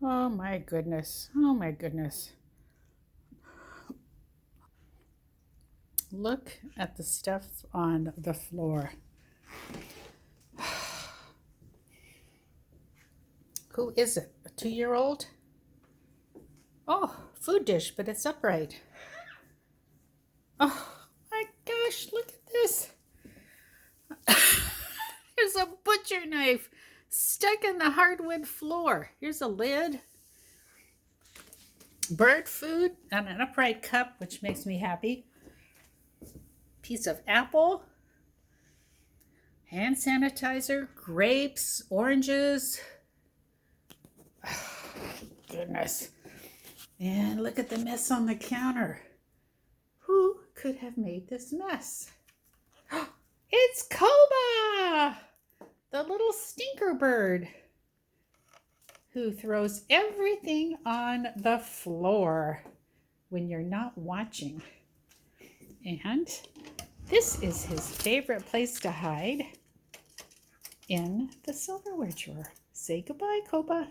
Oh my goodness. Oh my goodness. Look at the stuff on the floor. Who is it? A 2-year-old? Oh, food dish, but it's upright. Oh my gosh, look at this. There's a butcher knife stuck in the hardwood floor. Here's a lid. Bird food and an upright cup, which makes me happy. Piece of apple. Hand sanitizer. Grapes. Oranges. Oh, goodness. And look at the mess on the counter. Who could have made this mess? It's Koba, the little stinker bird who throws everything on the floor when you're not watching. And this is his favorite place to hide, in the silverware drawer. Say goodbye, Koba.